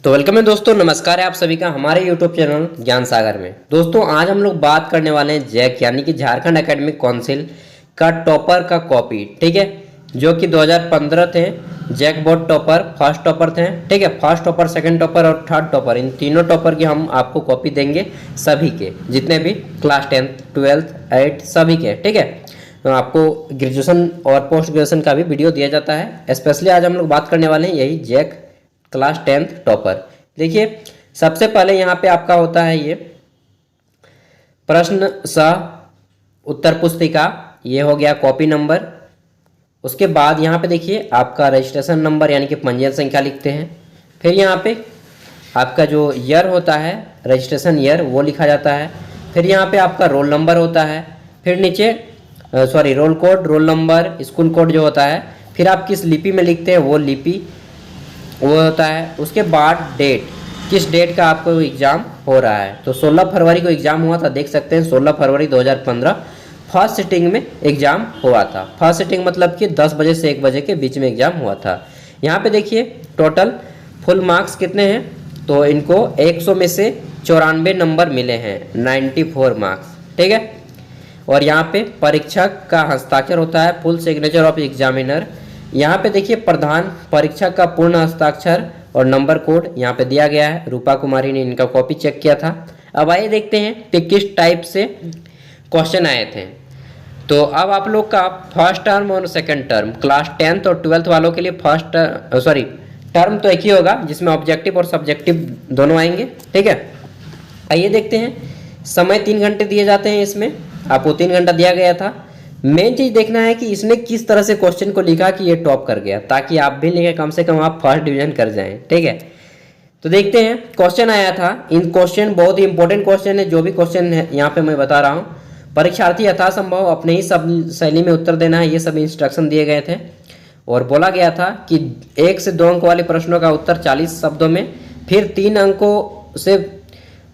तो वेलकम है दोस्तों, नमस्कार है आप सभी का हमारे यूट्यूब चैनल ज्ञान सागर में। दोस्तों आज हम लोग बात करने वाले हैं जैक यानी कि झारखंड एकेडमिक काउंसिल का टॉपर का कॉपी, ठीक है, जो कि 2015 थे। JAC board topper first topper थे, ठीक है। फर्स्ट टॉपर, सेकंड टॉपर और थर्ड टॉपर, इन तीनों टॉपर की हम आपको कॉपी देंगे, सभी के जितने भी क्लास 10th 12th 8 सभी के, ठीक है। तो आपको ग्रेजुएशन और पोस्ट ग्रेजुएशन का भी वीडियो दिया जाता है। स्पेशली आज हम लोग बात करने वाले हैं यही जैक क्लास 10th टॉपर। देखिए सबसे पहले यहाँ पे आपका होता है ये प्रश्न सह उत्तर पुस्तिका, ये हो गया कॉपी नंबर। उसके बाद यहाँ पे देखिए आपका रजिस्ट्रेशन नंबर यानी कि पंजीयन संख्या लिखते हैं। फिर यहाँ पे आपका जो ईयर होता है, रजिस्ट्रेशन ईयर, वो लिखा जाता है। फिर यहाँ पे आपका रोल नंबर होता है। फिर नीचे roll code, roll number, school code जो होता है। फिर आप किस लिपि में लिखते हैं वो लिपि वो होता है। उसके बाद डेट, किस डेट का आपको एग्ज़ाम हो रहा है। तो 16 फरवरी को एग्ज़ाम हुआ था, देख सकते हैं 16 फरवरी 2015 फर्स्ट सिटिंग में एग्ज़ाम हुआ था। फर्स्ट सिटिंग मतलब कि 10 बजे से 1 बजे के बीच में एग्ज़ाम हुआ था। यहाँ पे देखिए टोटल फुल मार्क्स कितने हैं, तो इनको 100 में से 94 नंबर मिले हैं, 94 मार्क्स, ठीक है। और यहाँ पे परीक्षक का हस्ताक्षर होता है, फुल सिग्नेचर ऑफ एग्जामिनर। यहाँ पे देखिए प्रधान परीक्षक का पूर्ण हस्ताक्षर और नंबर कोड यहाँ पे दिया गया है। रूपा कुमारी ने इनका कॉपी चेक किया था। अब आइए देखते हैं कि किस टाइप से क्वेश्चन आए थे। तो अब आप लोग का फर्स्ट टर्म और सेकंड टर्म, क्लास 10th और 12th वालों के लिए टर्म तो एक ही होगा जिसमें ऑब्जेक्टिव और सब्जेक्टिव दोनों आएंगे, ठीक है। आइए देखते हैं। समय 3 घंटे दिए जाते हैं, इसमें आपको 3 घंटा दिया गया था। मेन चीज़ देखना है कि इसने किस तरह से क्वेश्चन को लिखा कि ये टॉप कर गया, ताकि आप भी लिखे, कम से कम आप फर्स्ट डिवीजन कर जाएं, ठीक है। तो देखते हैं क्वेश्चन आया था। इन क्वेश्चन बहुत ही इंपॉर्टेंट क्वेश्चन है, जो भी क्वेश्चन है यहाँ पे मैं बता रहा हूँ। परीक्षार्थी यथासंभव अपने ही सब शैली में उत्तर देना है, ये सब इंस्ट्रक्शन दिए गए थे। और बोला गया था कि 1 से 2 अंक वाले प्रश्नों का उत्तर 40 शब्दों में, फिर 3 अंकों से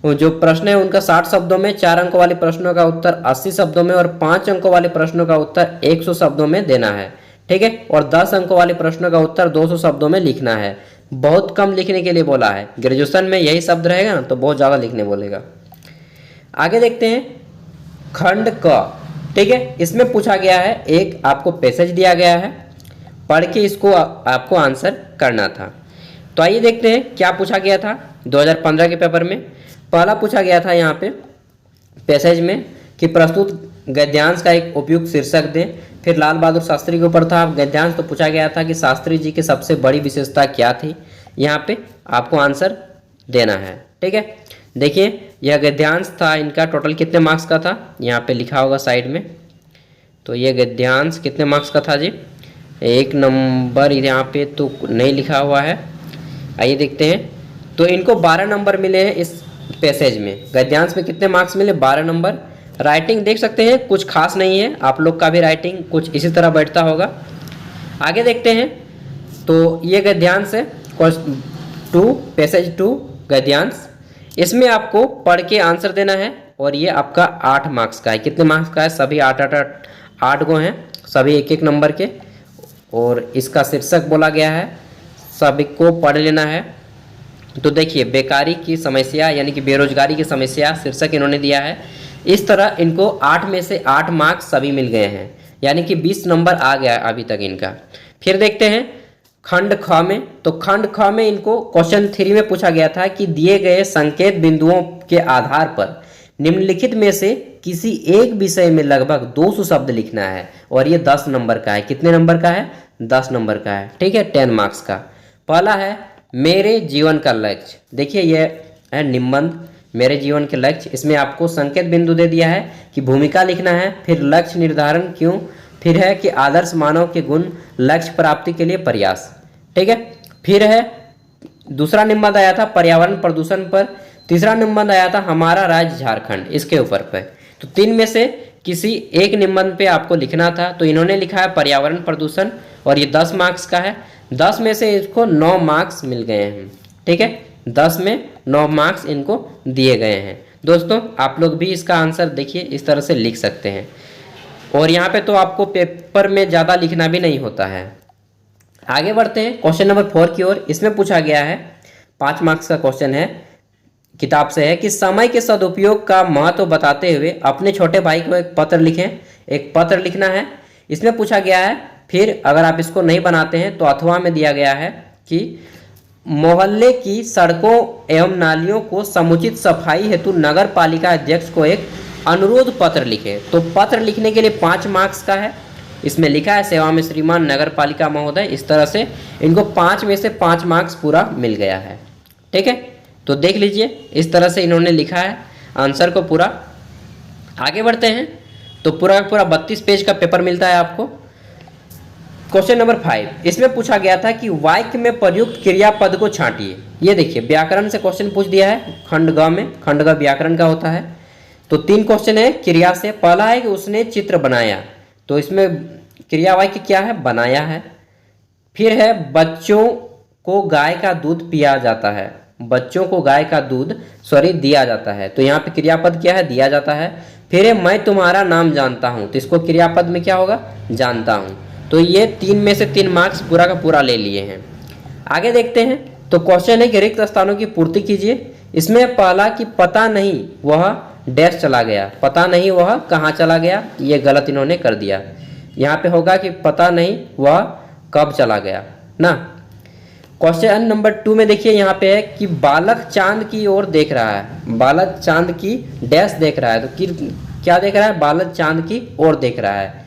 जो प्रश्न है उनका 60 शब्दों में, 4 अंकों वाले प्रश्नों का उत्तर 80 शब्दों में और 5 अंकों वाले प्रश्नों का उत्तर 100 शब्दों में देना है, ठीक है। और 10 अंकों वाले प्रश्नों का उत्तर 200 शब्दों में लिखना है। बहुत कम लिखने के लिए बोला है। ग्रेजुएशन में यही शब्द रहेगा ना तो बहुत ज़्यादा लिखने बोलेगा। आगे देखते हैं खंड क, ठीक है। इसमें पूछा गया है, एक आपको पैसेज दिया गया है, पढ़ के इसको आपको आंसर करना था। तो आइए देखते हैं क्या पूछा गया था 2015 के पेपर में। पहला पूछा गया था यहाँ पे पैसेज में कि प्रस्तुत गद्यांश का एक उपयुक्त शीर्षक दें। फिर लाल बहादुर शास्त्री के ऊपर था गद्यांश, तो पूछा गया था कि शास्त्री जी की सबसे बड़ी विशेषता क्या थी। यहाँ पे आपको आंसर देना है, ठीक है। देखिए यह गद्यांश था, इनका टोटल कितने मार्क्स का था, यहाँ पे लिखा होगा साइड में। तो ये गद्यांश कितने मार्क्स का था जी, 1 नंबर यहाँ पे तो नहीं लिखा हुआ है। आइए देखते हैं। तो इनको 12 नंबर मिले हैं इस पैसेज में। गद्यांश में कितने मार्क्स मिले, 12 नंबर। राइटिंग देख सकते हैं कुछ खास नहीं है, आप लोग का भी राइटिंग कुछ इसी तरह बैठता होगा। आगे देखते हैं। तो ये गद्यांश है, पैसेज 2 गद्यांश। इसमें आपको पढ़ के आंसर देना है और ये आपका 8 मार्क्स का है। कितने मार्क्स का है, सभी 8 गो हैं, सभी 1 नंबर के। और इसका शीर्षक बोला गया है, सभी को पढ़ लेना है। तो देखिए बेकारी की समस्या यानी कि बेरोजगारी की समस्या शीर्षक इन्होंने दिया है। इस तरह इनको 8 में से 8 मार्क्स सभी मिल गए हैं, यानी कि 20 नंबर आ गया अभी तक इनका। फिर देखते हैं खंड ख में। तो खंड ख में इनको क्वेश्चन 3 में पूछा गया था कि दिए गए संकेत बिंदुओं के आधार पर निम्नलिखित में से किसी एक विषय में लगभग 200 शब्द लिखना है। और ये 10 नंबर का है। कितने नंबर का है, 10 नंबर का है, ठीक है, 10 मार्क्स का। पहला है मेरे जीवन का लक्ष्य। देखिए ये है निबंध, मेरे जीवन के लक्ष्य। इसमें आपको संकेत बिंदु दे दिया है कि भूमिका लिखना है, फिर लक्ष्य निर्धारण क्यों, फिर है कि आदर्श मानव के गुण, लक्ष्य प्राप्ति के लिए प्रयास, ठीक है। फिर है दूसरा निबंध आया था पर्यावरण प्रदूषण पर। तीसरा निबंध आया था हमारा राज्य झारखंड, इसके ऊपर पे। तो 3 में से किसी एक निबंध पे आपको लिखना था। तो इन्होंने लिखा है पर्यावरण प्रदूषण और ये 10 मार्क्स का है। 10 में से इसको 9 मार्क्स मिल गए हैं, ठीक है। 10 में 9 मार्क्स इनको दिए गए हैं। दोस्तों आप लोग भी इसका आंसर देखिए इस तरह से लिख सकते हैं। और यहाँ पे तो आपको पेपर में ज़्यादा लिखना भी नहीं होता है। आगे बढ़ते हैं क्वेश्चन नंबर 4 की ओर। इसमें पूछा गया है 5 मार्क्स का क्वेश्चन है, किताब से है कि समय के सदुपयोग का महत्व बताते हुए अपने छोटे भाई को एक पत्र लिखें। एक पत्र लिखना है, इसमें पूछा गया है। फिर अगर आप इसको नहीं बनाते हैं तो अथवा में दिया गया है कि मोहल्ले की सड़कों एवं नालियों को समुचित सफाई हेतु नगर पालिका अध्यक्ष को एक अनुरोध पत्र लिखें। तो पत्र लिखने के लिए 5 मार्क्स का है, इसमें लिखा है सेवा में श्रीमान नगर पालिका महोदय। इस तरह से इनको 5 में से 5 मार्क्स पूरा मिल गया है। ठीक है, तो देख लीजिए इस तरह से इन्होंने लिखा है आंसर को पूरा। आगे बढ़ते हैं तो पूरा 32 पेज का पेपर मिलता है आपको। क्वेश्चन नंबर 5, इसमें पूछा गया था कि वाक्य में प्रयुक्त क्रियापद को छांटिए। ये देखिए व्याकरण से क्वेश्चन पूछ दिया है, खंड ग में, खंड ग व्याकरण का होता है। तो 3 क्वेश्चन है क्रिया से। पहला है कि उसने चित्र बनाया, तो इसमें क्रिया वाक्य क्या है, बनाया है। फिर है बच्चों को गाय का दूध पिया जाता है, बच्चों को गाय का दूध दिया जाता है, तो यहाँ पे क्रियापद क्या है, दिया जाता है। फिर है मैं तुम्हारा नाम जानता हूँ, तो इसको क्रियापद में क्या होगा, जानता हूँ। तो ये 3 में से 3 मार्क्स पूरा का पूरा ले लिए हैं। आगे देखते हैं तो क्वेश्चन है कि रिक्त स्थानों की पूर्ति कीजिए। इसमें पहला कि पता नहीं वह डैश चला गया, पता नहीं वह कहाँ चला गया, ये गलत इन्होंने कर दिया। यहाँ पे होगा कि पता नहीं वह कब चला गया ना। क्वेश्चन नंबर 2 में देखिए यहाँ पे है कि बालक चांद की ओर देख रहा है, बालक चांद की डैश देख रहा है, तो क्या देख रहा है, बालक चांद की ओर देख रहा है।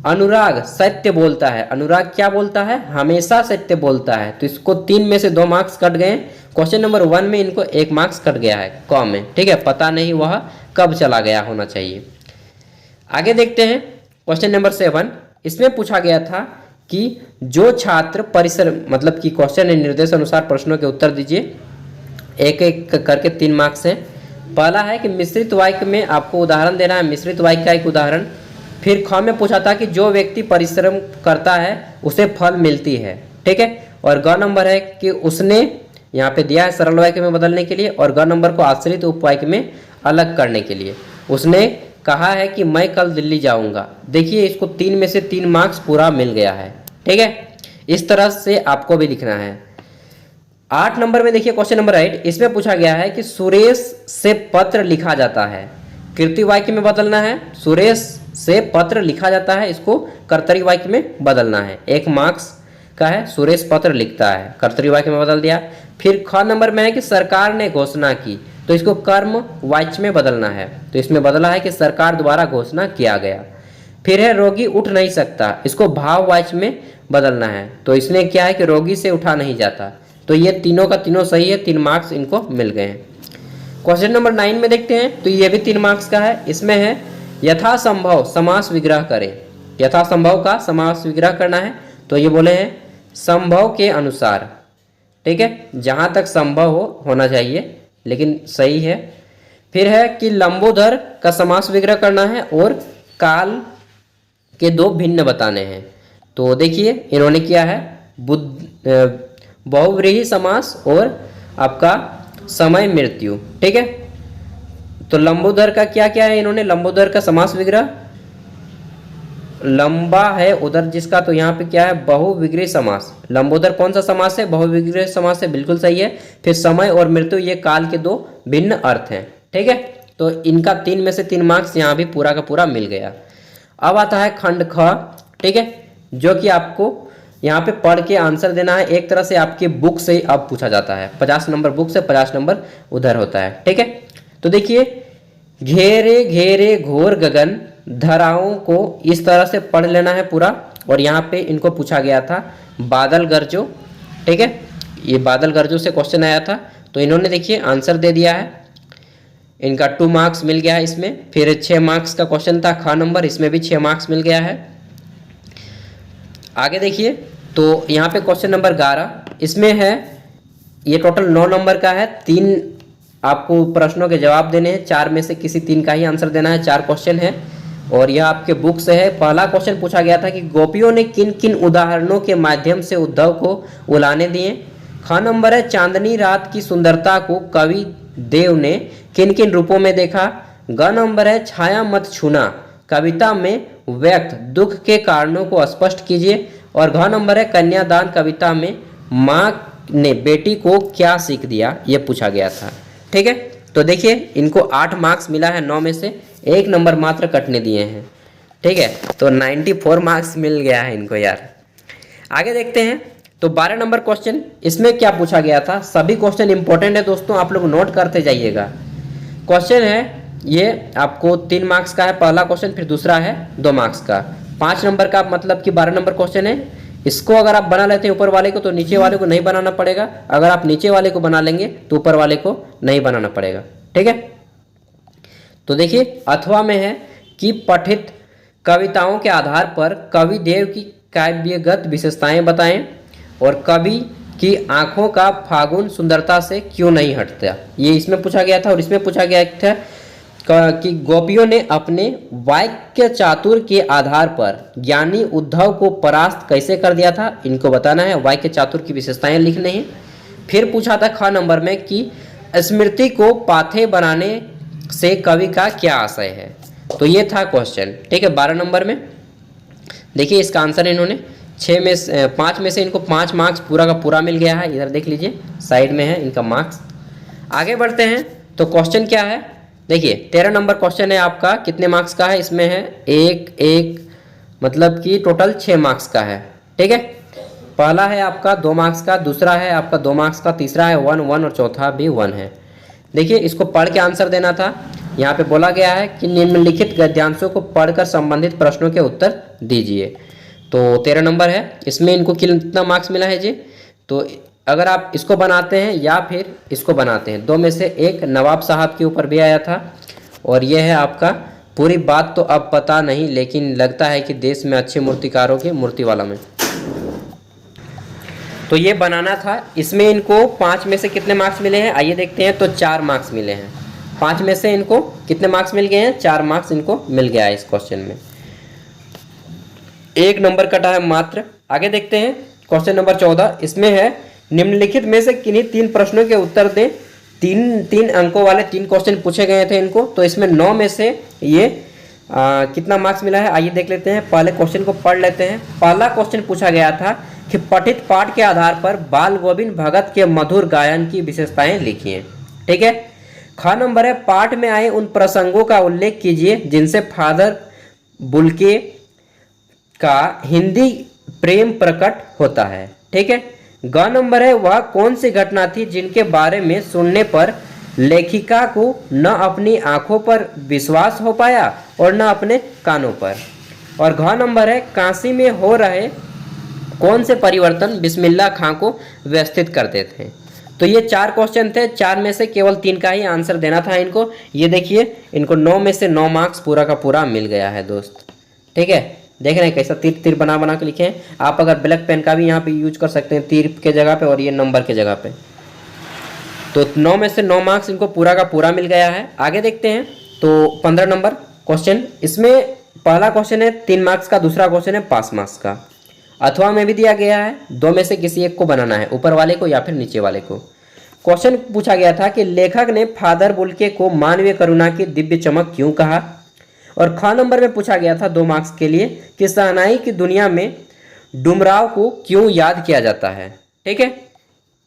अनुराग सत्य बोलता है, अनुराग क्या बोलता है, हमेशा सत्य बोलता है, तो इसको 3 में से 2 मार्क्स कट गए। क्वेश्चन नंबर 1 में इनको 1 मार्क्स कट गया है क में। ठीक है, पता नहीं वह कब चला गया होना चाहिए। आगे देखते हैं क्वेश्चन नंबर 7, इसमें पूछा गया था कि जो छात्र परिसर, मतलब कि क्वेश्चन निर्देश अनुसार प्रश्नों के उत्तर दीजिए। एक एक करके 3 मार्क्स हैं। पहला है कि मिश्रित वाक्य में आपको उदाहरण देना है, मिश्रित वाक्य का एक उदाहरण। फिर ख में पूछा था कि जो व्यक्ति परिश्रम करता है उसे फल मिलती है। ठीक है, और ग नंबर है कि उसने, यहाँ पे दिया है सरल वाक्य में बदलने के लिए, और ग नंबर को आश्रित उपवाक्य में अलग करने के लिए। उसने कहा है कि मैं कल दिल्ली जाऊंगा। देखिए इसको 3 में से 3 मार्क्स पूरा मिल गया है। ठीक है, इस तरह से आपको भी लिखना है। 8 नंबर में देखिए क्वेश्चन नंबर 8, इसमें पूछा गया है कि सुरेश से पत्र लिखा जाता है, कृति वाक्य में बदलना है। सुरेश से पत्र लिखा जाता है, इसको कर्तरी वाक्य में बदलना है। 1 मार्क्स का है, सुरेश पत्र लिखता है, कर्तरी वाक्य में बदल दिया। फिर ख नंबर में है कि सरकार ने घोषणा की, तो इसको कर्म वाच्य में बदलना है, तो इसमें बदला है कि सरकार द्वारा घोषणा किया गया। फिर है रोगी उठ नहीं सकता, इसको भाव वाच्य में बदलना है, तो इसमें क्या है कि रोगी से उठा नहीं जाता। तो ये तीनों का तीनों सही है, 3 मार्क्स इनको मिल गए हैं। क्वेश्चन नंबर 9 में देखते हैं तो ये भी 3 मार्क्स का है। इसमें है यथासंभव समास विग्रह करें, यथासंभव का समास विग्रह करना है, तो ये बोले हैं संभव के अनुसार। ठीक है, जहाँ तक संभव होना चाहिए, लेकिन सही है। फिर है कि लंबोदर का समास विग्रह करना है और काल के 2 भिन्न बताने हैं। तो देखिए इन्होंने किया है बहुव्रीहि समास और आपका समय मृत्यु। ठीक है, तो लंबोदर का क्या क्या है, इन्होंने लंबोदर का समास विग्रह, लंबा है उधर जिसका, तो यहाँ पे क्या है बहुविग्रही समास। लंबोदर कौन सा समास है, बहुविग्रही समास है, बिल्कुल सही है। फिर समय और मृत्यु ये काल के 2 भिन्न अर्थ हैं। ठीक है, तो इनका 3 में से 3 मार्क्स यहाँ भी पूरा का पूरा मिल गया। अब आता है खंड ख। ठीक है, जो कि आपको यहाँ पे पढ़ के आंसर देना है। एक तरह से आपके बुक से अब पूछा जाता है, 50 नंबर बुक से, 50 नंबर उधर होता है। ठीक है, तो देखिए घेरे घेरे घोर गगन धाराओं को इस तरह से पढ़ लेना है पूरा। और यहाँ पे इनको पूछा गया था बादल गरजो। ठीक है, ये बादल गरजो से क्वेश्चन आया था, तो इन्होंने देखिए आंसर दे दिया है, इनका 2 मार्क्स मिल गया है इसमें। फिर 6 मार्क्स का क्वेश्चन था ख नंबर, इसमें भी 6 मार्क्स मिल गया है। आगे देखिए तो यहाँ पे क्वेश्चन नंबर 11, इसमें है ये टोटल 9 नंबर का है। 3 आपको प्रश्नों के जवाब देने हैं, 4 में से किसी 3 का ही आंसर देना है। 4 क्वेश्चन है और यह आपके बुक से है। पहला क्वेश्चन पूछा गया था कि गोपियों ने किन किन उदाहरणों के माध्यम से उद्धव को उलाने दिए। ख नंबर है चांदनी रात की सुंदरता को कवि देव ने किन किन रूपों में देखा। ग नंबर है छाया मत छूना, कविता में व्यक्त दुख के कारणों को स्पष्ट कीजिए। और घ नंबर है कन्यादान कविता में माँ ने बेटी को क्या सीख दिया, ये पूछा गया था। ठीक है, तो देखिए इनको 8 मार्क्स मिला है 9 में से, 1 नंबर मात्र कटने दिए हैं। ठीक है, तो 94 मार्क्स मिल गया है इनको यार। आगे देखते हैं, तो 12 नंबर क्वेश्चन, इसमें क्या पूछा गया था। सभी क्वेश्चन इंपॉर्टेंट है दोस्तों, आप लोग नोट करते जाइएगा। क्वेश्चन है ये आपको 3 मार्क्स का है पहला क्वेश्चन, फिर दूसरा है 2 मार्क्स का। 5 नंबर का मतलब कि 12 नंबर क्वेश्चन है। इसको अगर आप बना लेते हैं ऊपर वाले को तो नीचे वाले को नहीं बनाना पड़ेगा, अगर आप नीचे वाले को बना लेंगे तो ऊपर वाले को नहीं बनाना पड़ेगा। ठीक है, तो देखिए अथवा में है कि पठित कविताओं के आधार पर कवि देव की काव्यगत विशेषताएं बताएं और कवि की आंखों का फागुन सुंदरता से क्यों नहीं हटता, ये इसमें पूछा गया था। और इसमें पूछा गया था कि गोपियों ने अपने वाक्य चातुर के आधार पर ज्ञानी उद्धव को परास्त कैसे कर दिया था, इनको बताना है, वाक्य चातुर की विशेषताएं लिखने हैं। फिर पूछा था ख नंबर में कि स्मृति को पाथे बनाने से कवि का क्या आशय है, तो ये था क्वेश्चन। ठीक है, 12 नंबर में देखिए इसका आंसर इन्होंने 5 में से इनको 5 मार्क्स पूरा का पूरा मिल गया है। इधर देख लीजिए साइड में है इनका मार्क्स। आगे बढ़ते हैं, तो क्वेश्चन क्या है, देखिए 13 नंबर क्वेश्चन है आपका, कितने मार्क्स का है, इसमें है 1 मतलब कि टोटल 6 मार्क्स का है। ठीक है, पहला है आपका 2 मार्क्स का, दूसरा है आपका 2 मार्क्स का, तीसरा है 1 और चौथा भी 1 है। देखिए इसको पढ़ के आंसर देना था। यहाँ पे बोला गया है कि निम्नलिखित गद्यांशों को पढ़कर संबंधित प्रश्नों के उत्तर दीजिए। तो 13 नंबर है, इसमें इनको कितना मार्क्स मिला है जी, तो अगर आप इसको बनाते हैं या फिर इसको बनाते हैं, 2 में से 1 नवाब साहब के ऊपर भी आया था। और यह है आपका पूरी बात तो अब पता नहीं, लेकिन लगता है कि देश में अच्छे मूर्तिकारों की मूर्ति वाला में, तो ये बनाना था। इसमें इनको 5 में से कितने मार्क्स मिले हैं, आइए देखते हैं। तो 4 मार्क्स मिले हैं, 5 में से इनको कितने मार्क्स मिल गए हैं, 4 मार्क्स इनको मिल गया है इस क्वेश्चन में। 1 नंबर कटा है मात्र। आगे देखते हैं क्वेश्चन नंबर 14, इसमें है निम्नलिखित में से किन्हीं 3 प्रश्नों के उत्तर दें। 3 अंकों वाले 3 क्वेश्चन पूछे गए थे इनको, तो इसमें 9 में से ये कितना मार्क्स मिला है, आइए देख लेते हैं। पहले क्वेश्चन को पढ़ लेते हैं। पहला क्वेश्चन पूछा गया था कि पठित पाठ के आधार पर बाल गोविंद भगत के मधुर गायन की विशेषताएं लिखिए। ठीक है, ख नंबर है पाठ में आए उन प्रसंगों का उल्लेख कीजिए जिनसे फादर बुल्के का हिंदी प्रेम प्रकट होता है। ठीक है, ग नंबर है वह कौन सी घटना थी जिनके बारे में सुनने पर लेखिका को न अपनी आंखों पर विश्वास हो पाया और न अपने कानों पर। और घ नंबर है काशी में हो रहे कौन से परिवर्तन बिस्मिल्लाह खां को व्यवस्थित करते थे। तो ये 4 क्वेश्चन थे, 4 में से केवल 3 का ही आंसर देना था इनको। ये देखिए इनको 9 में से 9 मार्क्स पूरा का पूरा मिल गया है दोस्त। ठीक है, देख रहे हैं कैसा तीर तीर बना बना के लिखे हैं। आप अगर ब्लैक पेन का भी यहाँ पे यूज कर सकते हैं, तीर के जगह पे और ये नंबर के जगह पे। तो 9 में से 9 मार्क्स इनको पूरा का पूरा मिल गया है। आगे देखते हैं, तो 15 नंबर क्वेश्चन, इसमें पहला क्वेश्चन है 3 मार्क्स का, दूसरा क्वेश्चन है 5 मार्क्स का। अथवा में भी दिया गया है, 2 में से किसी एक को बनाना है, ऊपर वाले को या फिर नीचे वाले को। क्वेश्चन पूछा गया था कि लेखक ने फादर बुल्के को मानवीय करुणा की दिव्य चमक क्यों कहा। और ख नंबर में पूछा गया था 2 मार्क्स के लिए कि शहनाई की दुनिया में डुमराव को क्यों याद किया जाता है। ठीक है,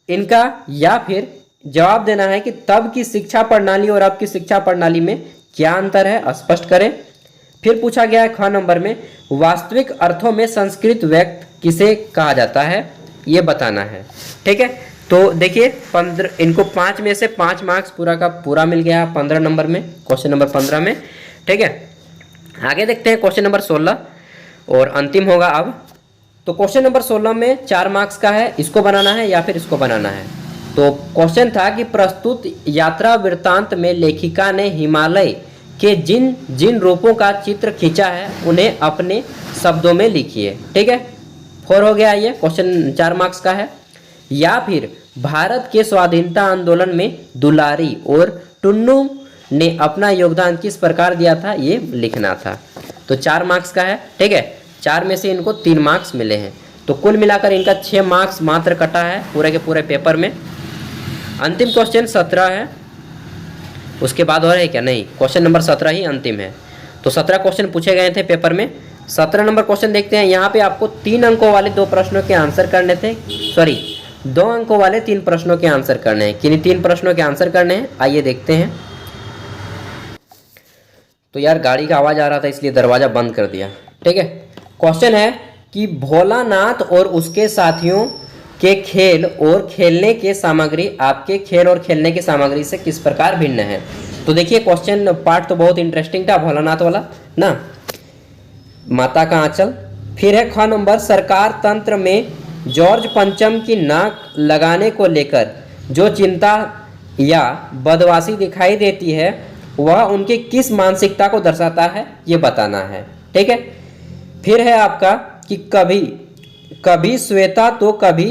इनका या फिर जवाब देना है कि तब की शिक्षा प्रणाली और अब की शिक्षा प्रणाली में क्या अंतर है, स्पष्ट करें। फिर पूछा गया है ख नंबर में वास्तविक अर्थों में संस्कृत व्यक्त किसे कहा जाता है, ये बताना है। ठीक है, तो देखिए 15 इनको 5 में से 5 मार्क्स पूरा का पूरा मिल गया 15 नंबर में, क्वेश्चन नंबर 15 में। ठीक है, आगे देखते हैं क्वेश्चन नंबर 16 और अंतिम होगा अब। तो क्वेश्चन नंबर 16 में 4 मार्क्स का है, इसको बनाना है या फिर इसको बनाना है। तो क्वेश्चन था कि प्रस्तुत यात्रा वृत्तांत में लेखिका ने हिमालय के जिन जिन रूपों का चित्र खींचा है उन्हें अपने शब्दों में लिखिए। ठीक है, 4 हो गया, ये क्वेश्चन 4 मार्क्स का है। या फिर भारत के स्वाधीनता आंदोलन में दुलारी और टुन्नू ने अपना योगदान किस प्रकार दिया था, ये लिखना था। तो 4 मार्क्स का है। ठीक है, 4 में से इनको 3 मार्क्स मिले हैं, तो कुल मिलाकर इनका 6 मार्क्स मात्र कटा है पूरे के पूरे पेपर में। अंतिम क्वेश्चन 17 है, उसके बाद हो रहा है क्या, नहीं, क्वेश्चन नंबर 17 ही अंतिम है। तो 17 क्वेश्चन पूछे गए थे पेपर में। 17 नंबर क्वेश्चन देखते हैं। यहाँ पे आपको 3 अंकों वाले 2 प्रश्नों के आंसर करने थे, सॉरी 2 अंकों वाले 3 प्रश्नों के आंसर करने हैं। किन्हीं 3 प्रश्नों के आंसर करने हैं, आइए देखते हैं। तो यार गाड़ी का आवाज़ आ रहा था इसलिए दरवाज़ा बंद कर दिया। ठीक है, क्वेश्चन है कि भोलानाथ और उसके साथियों के खेल और खेलने के सामग्री आपके खेल और खेलने की सामग्री से किस प्रकार भिन्न है। तो देखिए क्वेश्चन पार्ट तो बहुत इंटरेस्टिंग था, भोलानाथ वाला ना, माता का आंचल। फिर है ख नंबर, सरकार तंत्र में जॉर्ज पंचम की नाक लगाने को लेकर जो चिंता या बदवासी दिखाई देती है वह उनकी किस मानसिकता को दर्शाता है, ये बताना है। ठीक है, फिर है आपका कि कभी श्वेता तो कभी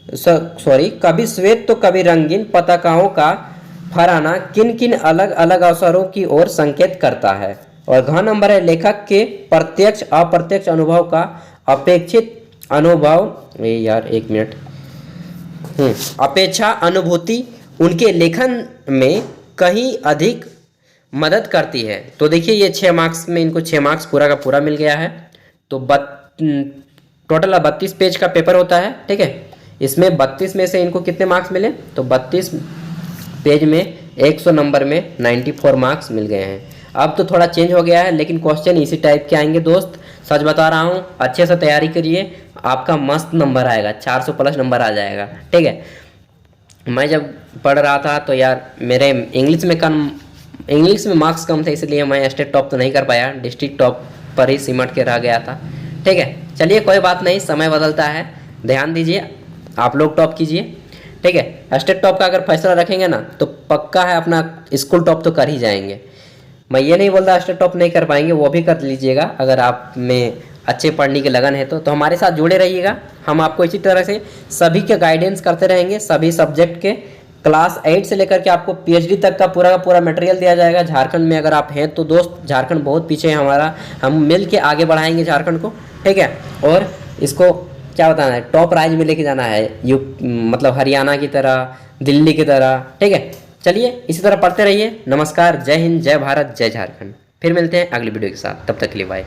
कभी श्वेत तो कभी रंगीन पताकाओं का फहराना किन किन अलग अलग अवसरों की ओर संकेत करता है। और घ नंबर है, लेखक के प्रत्यक्ष अप्रत्यक्ष अनुभव का अपेक्षित अनुभव, यार एक मिनट, अपेक्षा अनुभूति उनके लेखन में कहीं अधिक मदद करती है। तो देखिए ये 6 मार्क्स में इनको 6 मार्क्स पूरा का पूरा मिल गया है। तो टोटल 32 पेज का पेपर होता है। ठीक है, इसमें 32 में से इनको कितने मार्क्स मिले, तो 32 पेज में 100 नंबर में 94 मार्क्स मिल गए हैं। अब तो थोड़ा चेंज हो गया है, लेकिन क्वेश्चन इसी टाइप के आएंगे दोस्त, सच बता रहा हूँ। अच्छे से तैयारी करिए, आपका मस्त नंबर आएगा, 400 प्लस नंबर आ जाएगा। ठीक है, मैं जब पढ़ रहा था तो यार मेरे इंग्लिश में मार्क्स कम थे, इसलिए मैं स्टेट टॉप तो नहीं कर पाया, डिस्ट्रिक्ट टॉप पर ही सिमट के रह गया था। ठीक है, चलिए कोई बात नहीं, समय बदलता है, ध्यान दीजिए, आप लोग टॉप कीजिए। ठीक है, स्टेट टॉप का अगर फैसला रखेंगे ना तो पक्का है अपना स्कूल टॉप तो कर ही जाएंगे। मैं ये नहीं बोलता स्टेट टॉप नहीं कर पाएंगे, वो भी कर लीजिएगा अगर आप में अच्छे पढ़ने की लगन है तो हमारे साथ जुड़े रहिएगा। हम आपको इसी तरह से सभी के गाइडेंस करते रहेंगे, सभी सब्जेक्ट के, क्लास 8 से लेकर के आपको PhD तक का पूरा मटेरियल दिया जाएगा। झारखंड में अगर आप हैं तो दोस्त, झारखंड बहुत पीछे है हमारा, हम मिल के आगे बढ़ाएंगे झारखंड को। ठीक है, और इसको क्या बताना है, टॉप राइज में लेके जाना है, मतलब हरियाणा की तरह, दिल्ली की तरह। ठीक है, चलिए इसी तरह पढ़ते रहिए। नमस्कार, जय हिंद, जय भारत, जय झारखंड। फिर मिलते हैं अगली वीडियो के साथ, तब तक के लिए बाय।